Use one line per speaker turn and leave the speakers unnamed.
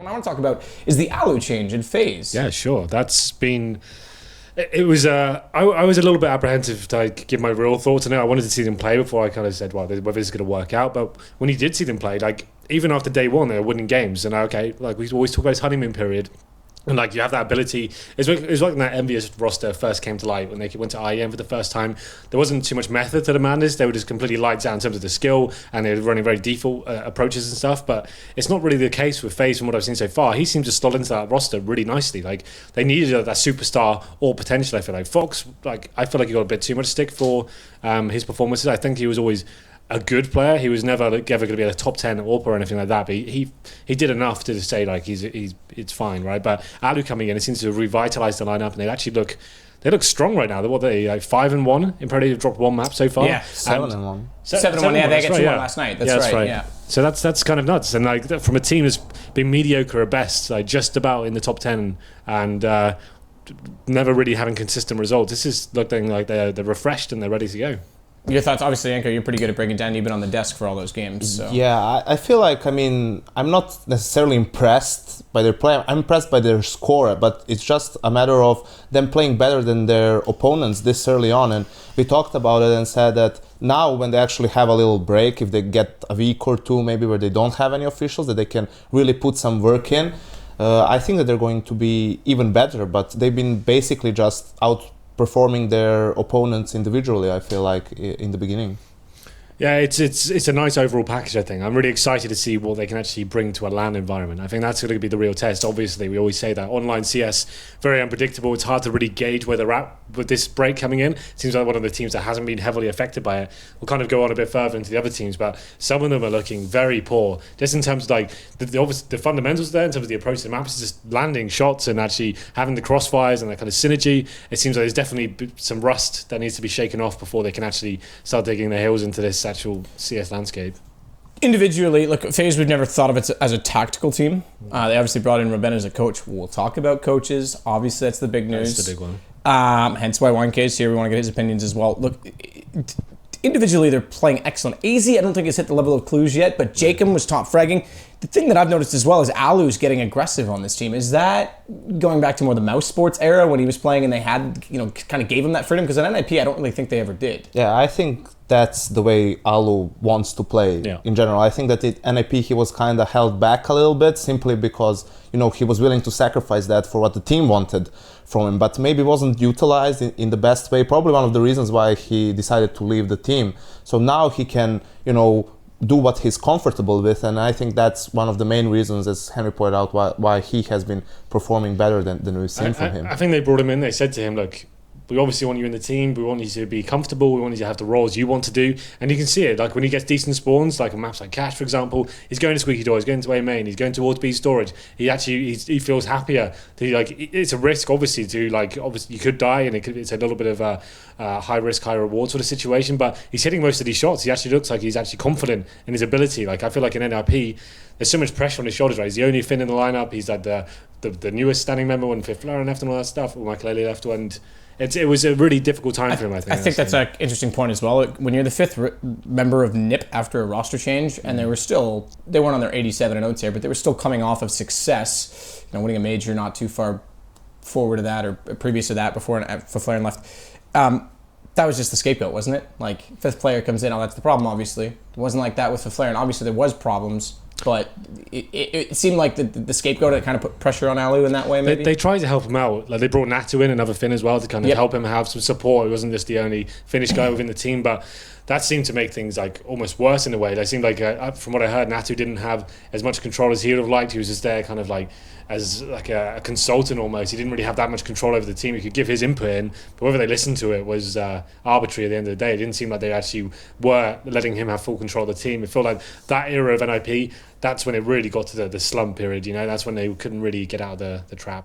What I want to talk about is the Allu change in FaZe.
Yeah, sure. That's been... It was... I was a little bit apprehensive to give my real thoughts on it. I wanted to see them play before I kind of said, well, whether this is going to work out. But when you did see them play, like, even after day one, they were winning games. And okay, like, we always talk about this honeymoon period. And like you have that ability. It was like when that Envious roster first came to light when they went to IEM for the first time. There wasn't too much method to the madness. They were just completely lights out in terms of the skill, and they were running very default approaches and stuff. But it's not really the case with FaZe from what I've seen so far. He seems to slot into that roster really nicely. Like they needed that superstar or potential. I feel like Fox. Like I feel like he got a bit too much stick for his performances. I think he was always a good player. He was never ever going to be a top 10 AWP or anything like that, but he did enough to say like it's fine, right? But Allu coming in, it seems to have revitalised the lineup, and they actually look strong right now. What are they like 5-1 in probably dropped one map so far.
Yeah,
7-1.
7-1. Yeah, they got 2-1 last night. That's right. Yeah.
So that's kind of nuts. And like from a team that's been mediocre at best, like just about in the top 10, and never really having consistent results. This is looking like they're refreshed and they're ready to go.
Your thoughts, obviously, Anko, you're pretty good at breaking down. You've been on the desk for all those games. So.
Yeah, I feel like, I'm not necessarily impressed by their play. I'm impressed by their score, but it's just a matter of them playing better than their opponents this early on. And we talked about it and said that now when they actually have a little break, if they get a week or two maybe where they don't have any officials, that they can really put some work in, I think that they're going to be even better. But they've been basically just outperforming their opponents individually, I feel like, in the beginning.
Yeah, it's a nice overall package, I think. I'm really excited to see what they can actually bring to a LAN environment. I think that's going to be the real test. Obviously, we always say that online CS, very unpredictable. It's hard to really gauge where they're at with this break coming in. It seems like one of the teams that hasn't been heavily affected by it. We'll kind of go on a bit further into the other teams, but some of them are looking very poor. Just in terms of like the fundamentals there, in terms of the approach to the map, is just landing shots and actually having the crossfires and that kind of synergy. It seems like there's definitely some rust that needs to be shaken off before they can actually start digging their heels into this actual CS landscape.
Individually, look, FaZe, we've never thought of it as a tactical team. They obviously brought in Ruben as a coach. We'll talk about coaches. Obviously, that's the big news.
That's the big one.
Hence why 1K is here. We want to get his opinions as well. Look, individually, they're playing excellent. AZ, I don't think has hit the level of clues yet, but Jacob was top fragging. The thing that I've noticed as well is Allu's getting aggressive on this team. Is that going back to more the mouse sports era when he was playing and they had, kind of gave him that freedom? Because at NIP, I don't really think they ever did.
Yeah, I think that's the way Allu wants to play in general. I think that at NIP he was kind of held back a little bit simply because, he was willing to sacrifice that for what the team wanted from him, but maybe wasn't utilized in the best way. Probably one of the reasons why he decided to leave the team. So now he can, do what he's comfortable with, and I think that's one of the main reasons, as Henry pointed out, why he has been performing better than we've seen from him.
I think they brought him in, they said to him, look, we obviously want you in the team, we want you to be comfortable, we want you to have the roles you want to do, and you can see it, like when he gets decent spawns, like on maps like Cash, for example, he's going to Squeaky Door, he's going to A main, he's going towards B storage, he feels happier, it's a risk obviously obviously you could die, and it's a little bit of a high risk, high reward sort of situation, but he's hitting most of these shots, he actually looks like he's actually confident in his ability. Like I feel like in NRP, there's so much pressure on his shoulders, right? He's the only Finn in the lineup, he's like the newest standing member when Fifth Flaren left and all that stuff, or Michael Ellie left, and it was a really difficult time for him, I think.
I think that's an interesting point as well. When you're the fifth member of NIP after a roster change, and they weren't on their 87 and outs here, but they were still coming off of success, winning a major not too far forward of that or previous to that before Flaren left. That was just the scapegoat, wasn't it? Like, fifth player comes in, that's the problem, obviously. It wasn't like that with Flaren. Obviously, there was problems, but it seemed like the scapegoat that kind of put pressure on Allu in that way, maybe?
They tried to help him out. Like, they brought Natu in, another Finn as well, to kind of help him have some support. He wasn't just the only Finnish guy within the team, but that seemed to make things like almost worse in a way. It seemed like, from what I heard, Natu didn't have as much control as he would have liked. He was just there kind of like as like a consultant almost. He didn't really have that much control over the team. He could give his input in, but whether they listened to it was arbitrary at the end of the day. It didn't seem like they actually were letting him have full control of the team. It felt like that era of NIP, that's when it really got to the slump period, That's when they couldn't really get out of the trap.